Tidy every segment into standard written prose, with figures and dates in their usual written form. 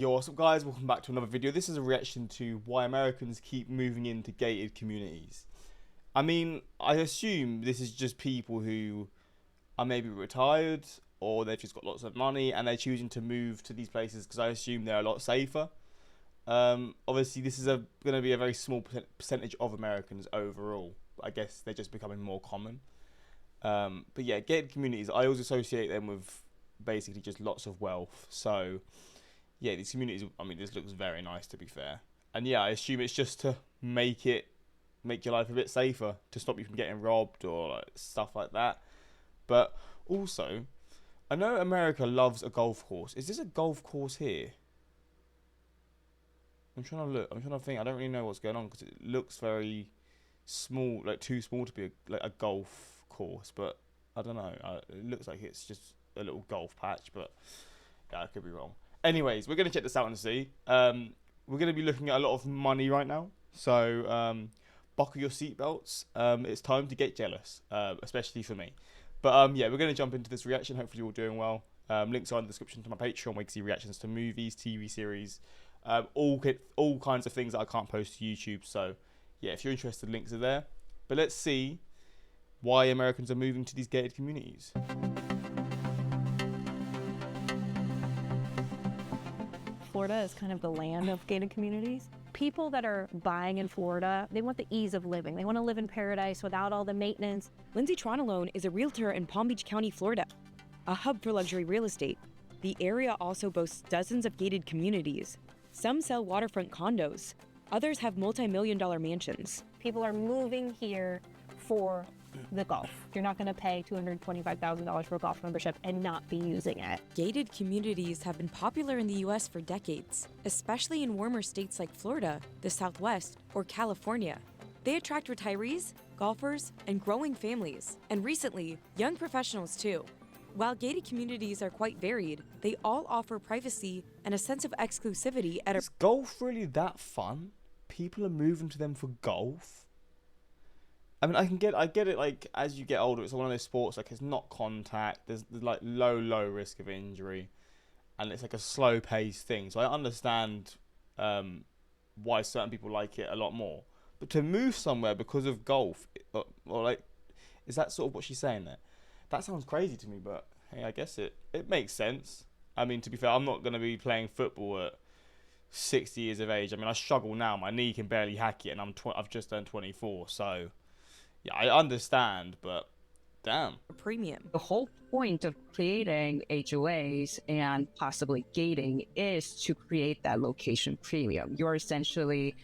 Yo, what's up guys, welcome back to another video. This is a reaction to why Americans keep moving into gated communities. I mean, I assume this is just people who are maybe retired or they've just got lots of money and they're choosing to move to these places because I assume they're a lot safer. Obviously this is going to be a very small percentage of Americans overall. I guess they're just becoming more common. But yeah, gated communities, I always associate them with basically just lots of wealth. So yeah, these communities, I mean, this looks very nice to be fair. And yeah, I assume it's just to make your life a bit safer, to stop you from getting robbed or like, stuff like that. But also, I know America loves a golf course. Is this a golf course here? I'm trying to look. I'm trying to think. I don't really know what's going on because it looks very small, like too small to be a golf course. But I don't know. It looks like it's just a little golf patch, but yeah, I could be wrong. Anyways, we're going to check this out and see. We're going to be looking at a lot of money right now. So buckle your seatbelts. It's time to get jealous, especially for me. But yeah, we're going to jump into this reaction. Hopefully you're all doing well. Links are in the description to my Patreon where you can see reactions to movies, TV series, all kinds of things that I can't post to YouTube. So yeah, if you're interested, links are there. But let's see why Americans are moving to these gated communities. Florida is kind of the land of gated communities. People that are buying in Florida, they want the ease of living. They want to live in paradise without all the maintenance. Lindsay Tronalone is a realtor in Palm Beach County, Florida, a hub for luxury real estate. The area also boasts dozens of gated communities. Some sell waterfront condos. Others have multi-million-dollar mansions. People are moving here for the golf. You're not going to pay $225,000 for a golf membership and not be using it. Gated communities have been popular in the U.S. for decades, especially in warmer states like Florida, the Southwest, or California. They attract retirees, golfers, and growing families, and recently, young professionals too. While gated communities are quite varied, they all offer privacy and a sense of exclusivity at Is golf really that fun? People are moving to them for golf? I mean, I get it, like, as you get older, it's one of those sports, like, it's not contact, there's like, low risk of injury, and it's, like, a slow-paced thing, so I understand why certain people like it a lot more. But to move somewhere because of golf, or like, is that sort of what she's saying there? That sounds crazy to me, but, hey, I guess it makes sense. I mean, to be fair, I'm not going to be playing football at 60 years of age. I mean, I struggle now, my knee can barely hack it, and I've just turned 24, so yeah, I understand, but damn. premium. The whole point of creating HOAs and possibly gating is to create that location premium. You're essentially,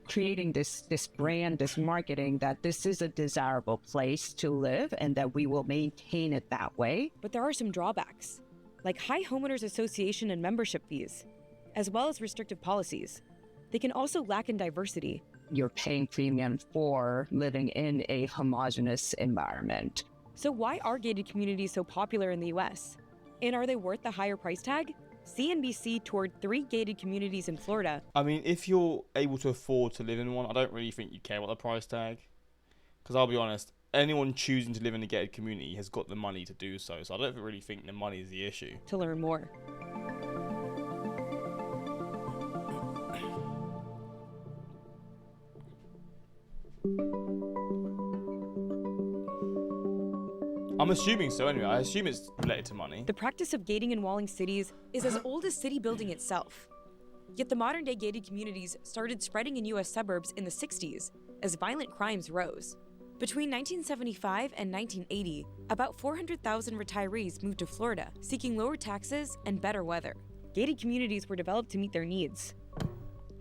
creating this brand, this marketing that this is a desirable place to live and that we will maintain it that way. But there are some drawbacks, like high homeowners association and membership fees, as well as restrictive policies. They can also lack in diversity. You're paying premium for living in a homogenous environment. So why are gated communities so popular in the US? And are they worth the higher price tag? CNBC toured 3 gated communities in Florida. I mean, if you're able to afford to live in one, I don't really think you care about the price tag. Because I'll be honest, anyone choosing to live in a gated community has got the money to do so. So I don't really think the money is the issue. To learn more. I'm assuming so anyway. I assume it's related to money. The practice of gating and walling cities is as old as city building itself. Yet the modern-day gated communities started spreading in U.S. suburbs in the 60s as violent crimes rose. Between 1975 and 1980, about 400,000 retirees moved to Florida, seeking lower taxes and better weather. Gated communities were developed to meet their needs.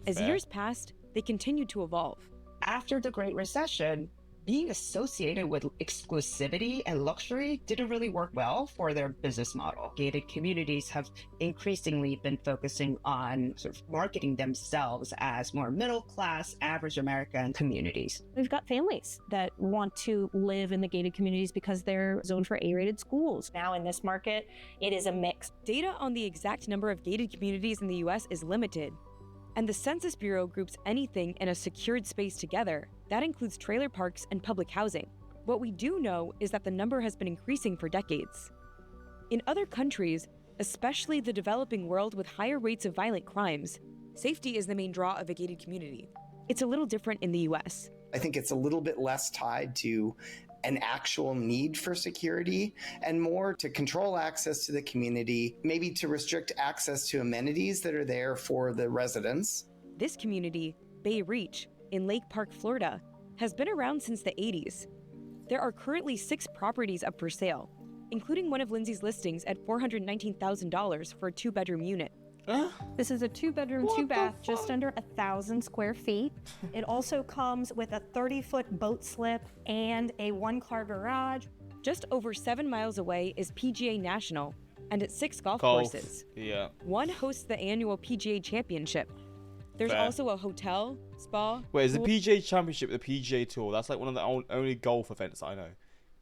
As Fair. years passed, they continued to evolve. After the Great Recession, being associated with exclusivity and luxury didn't really work well for their business model. Gated communities have increasingly been focusing on sort of marketing themselves as more middle-class, average American communities. We've got families that want to live in the gated communities because they're zoned for A-rated schools. Now in this market, it is a mix. Data on the exact number of gated communities in the U.S. is limited, and the Census Bureau groups anything in a secured space together. That includes trailer parks and public housing. What we do know is that the number has been increasing for decades. In other countries, Especially the developing world with higher rates of violent crimes, safety is the main draw of a gated community. It's a little different in the US. I think it's a little bit less tied to an actual need for security and more to control access to the community, maybe to restrict access to amenities that are there for the residents. This community, Bay Reach, in Lake Park, Florida, has been around since the 80s. There are currently 6 properties up for sale, including one of Lindsay's listings at $419,000 for a 2-bedroom unit. This is a 2-bedroom, 2-bath, just under 1,000 square feet. It also comes with a 30-foot boat slip and a 1-car garage. Just over 7 miles away is PGA National, and its 6 golf courses. Yeah. One hosts the annual PGA Championship. There's Fair. also a hotel, spa. Wait, is the pool- PGA Championship the PGA Tour? That's like one of the only golf events I know.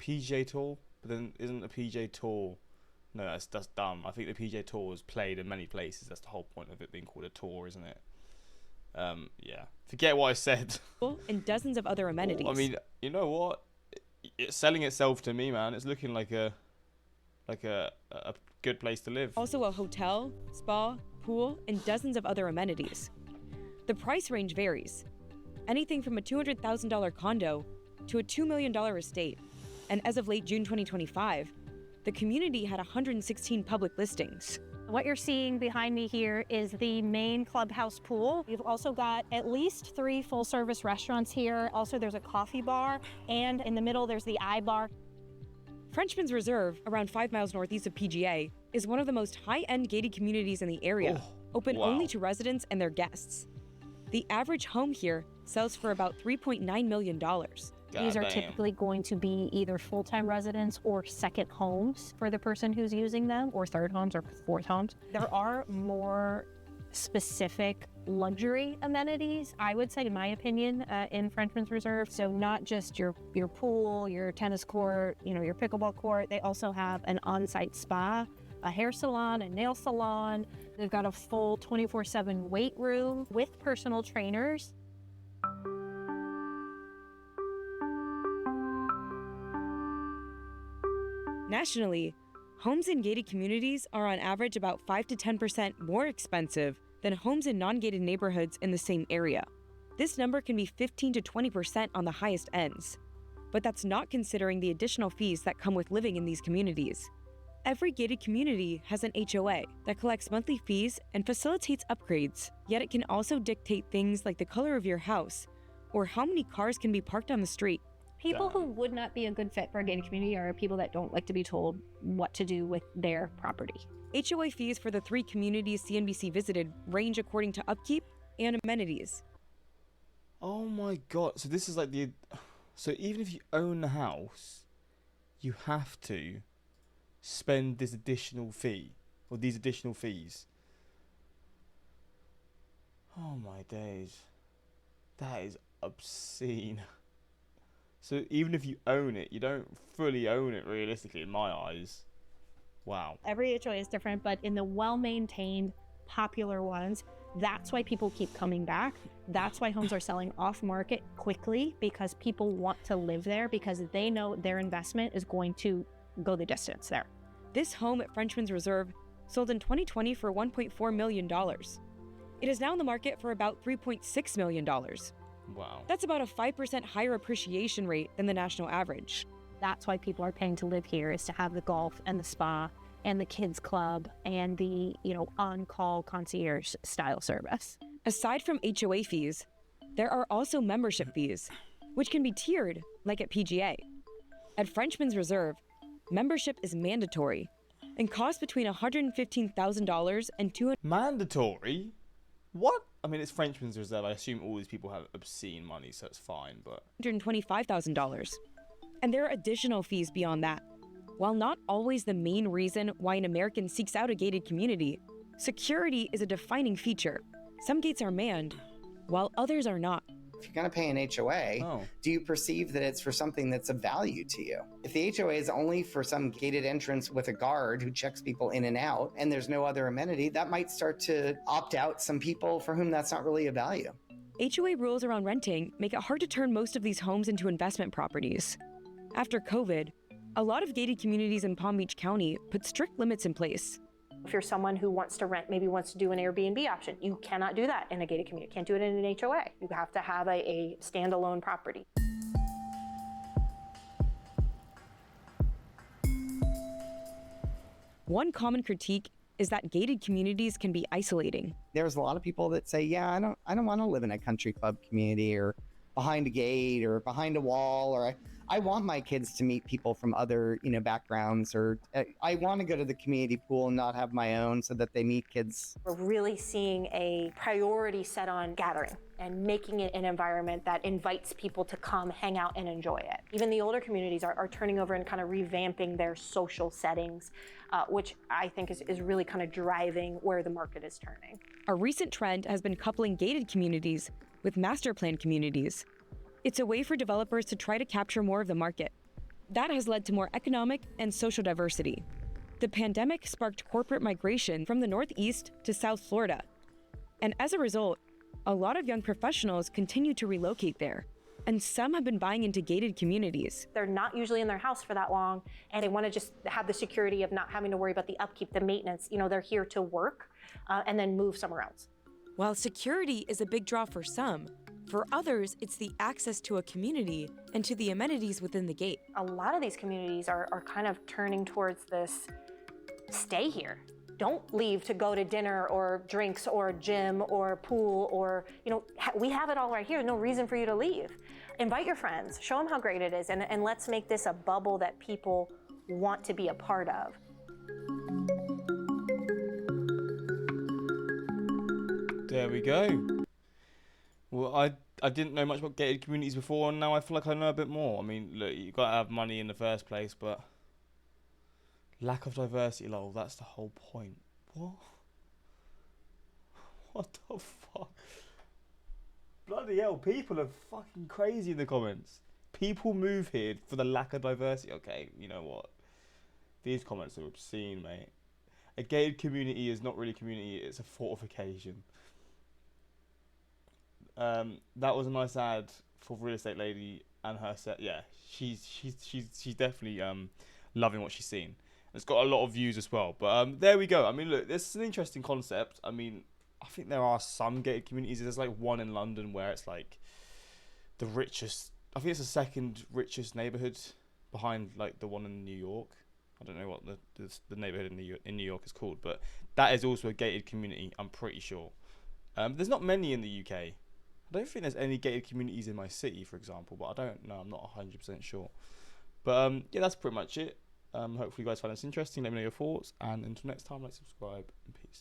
PGA Tour? But then isn't the PGA Tour... No, that's dumb. I think the PGA Tour is played in many places. That's the whole point of it being called a tour, isn't it? Yeah. Forget what I said. and dozens of other amenities. I mean, you know what? It's selling itself to me, man. It's looking like a good place to live. Also a hotel, spa, pool, and dozens of other amenities. The price range varies. Anything from a $200,000 condo to a $2 million estate. And as of late June 2025, the community had 116 public listings. What you're seeing behind me here is the main clubhouse pool. We've also got at least 3 full-service restaurants here. Also, there's a coffee bar, and in the middle, there's the iBar. Frenchman's Reserve, around 5 miles northeast of PGA, is one of the most high-end gated communities in the area, open wow. only to residents and their guests. The average home here sells for about $3.9 million. These are damn. typically going to be either full-time residents or second homes for the person who's using them, or third homes or fourth homes. There are more specific luxury amenities, I would say, in my opinion, in Frenchman's Reserve. So not just your pool, your tennis court, your pickleball court. They also have an on-site spa, a hair salon, a nail salon. They've got a full 24/7 weight room with personal trainers. Nationally, homes in gated communities are on average about 5 to 10% more expensive than homes in non-gated neighborhoods in the same area. This number can be 15 to 20% on the highest ends. But that's not considering the additional fees that come with living in these communities. Every gated community has an HOA that collects monthly fees and facilitates upgrades, yet it can also dictate things like the color of your house or how many cars can be parked on the street. People who would not be a good fit for a gated community are people that don't like to be told what to do with their property. HOA fees for the 3 communities CNBC visited range according to upkeep and amenities. Oh my god. So this is like so even if you own the house, you have to spend this additional fee or these additional fees. Oh my days. That is obscene. So even if you own it, you don't fully own it realistically in my eyes. Wow. Every HOA is different, but in the well-maintained, popular ones, that's why people keep coming back. That's why homes are selling off market quickly, because people want to live there because they know their investment is going to go the distance there. This home at Frenchman's Reserve sold in 2020 for $1.4 million. It is now in the market for about $3.6 million. Wow. That's about a 5% higher appreciation rate than the national average. That's why people are paying to live here, is to have the golf and the spa and the kids club and the, on-call concierge style service. Aside from HOA fees, there are also membership fees, which can be tiered like at PGA. At Frenchman's Reserve, membership is mandatory and costs between $115,000 and $200,000. Mandatory? What? I mean, it's Frenchman's Reserve. I assume all these people have obscene money, so it's fine, but... $125,000. And there are additional fees beyond that. While not always the main reason why an American seeks out a gated community, security is a defining feature. Some gates are manned, while others are not. If you're going to pay an HOA, do you perceive that it's for something that's of value to you? If the HOA is only for some gated entrance with a guard who checks people in and out, and there's no other amenity, that might start to opt out some people for whom that's not really a value. HOA rules around renting make it hard to turn most of these homes into investment properties. After COVID, a lot of gated communities in Palm Beach County put strict limits in place. If you're someone who wants to rent, maybe wants to do an Airbnb option, you cannot do that in a gated community. Can't do it in an HOA. You have to have a standalone property. One common critique is that gated communities can be isolating. There's a lot of people that say, yeah, I don't want to live in a country club community or behind a gate or behind a wall, or I want my kids to meet people from other, backgrounds, or I want to go to the community pool and not have my own so that they meet kids. We're really seeing a priority set on gathering and making it an environment that invites people to come hang out and enjoy it. Even the older communities are turning over and kind of revamping their social settings, which I think is really kind of driving where the market is turning. A recent trend has been coupling gated communities with master plan communities. It's a way for developers to try to capture more of the market. That has led to more economic and social diversity. The pandemic sparked corporate migration from the Northeast to South Florida. And as a result, a lot of young professionals continue to relocate there, and some have been buying into gated communities. They're not usually in their house for that long, and they want to just have the security of not having to worry about the upkeep, the maintenance. They're here to work and then move somewhere else. While security is a big draw for some, for others, it's the access to a community and to the amenities within the gate. A lot of these communities are kind of turning towards this, stay here. Don't leave to go to dinner or drinks or gym or pool or, we have it all right here. No reason for you to leave. Invite your friends, show them how great it is, and let's make this a bubble that people want to be a part of. There we go. Well, I didn't know much about gated communities before, and now I feel like I know a bit more. I mean, look, you got to have money in the first place, but lack of diversity, lol, that's the whole point. What? What the fuck? Bloody hell, people are fucking crazy in the comments. People move here for the lack of diversity. Okay, you know what? These comments are obscene, mate. A gated community is not really a community, it's a fortification. That was a nice ad for Real Estate Lady and her set. Yeah, she's definitely loving what she's seen. It's got a lot of views as well. But there we go. I mean, look, this is an interesting concept. I mean, I think there are some gated communities. There's like one in London where it's like the richest. I think it's the second richest neighborhood behind like the one in New York. I don't know what the neighborhood in New York is called, but that is also a gated community, I'm pretty sure. There's not many in the UK. I don't think there's any gated communities in my city, for example, but I don't know. I'm not 100% sure. But yeah, that's pretty much it. Hopefully you guys find this interesting. Let me know your thoughts. And until next time, like, subscribe, and peace.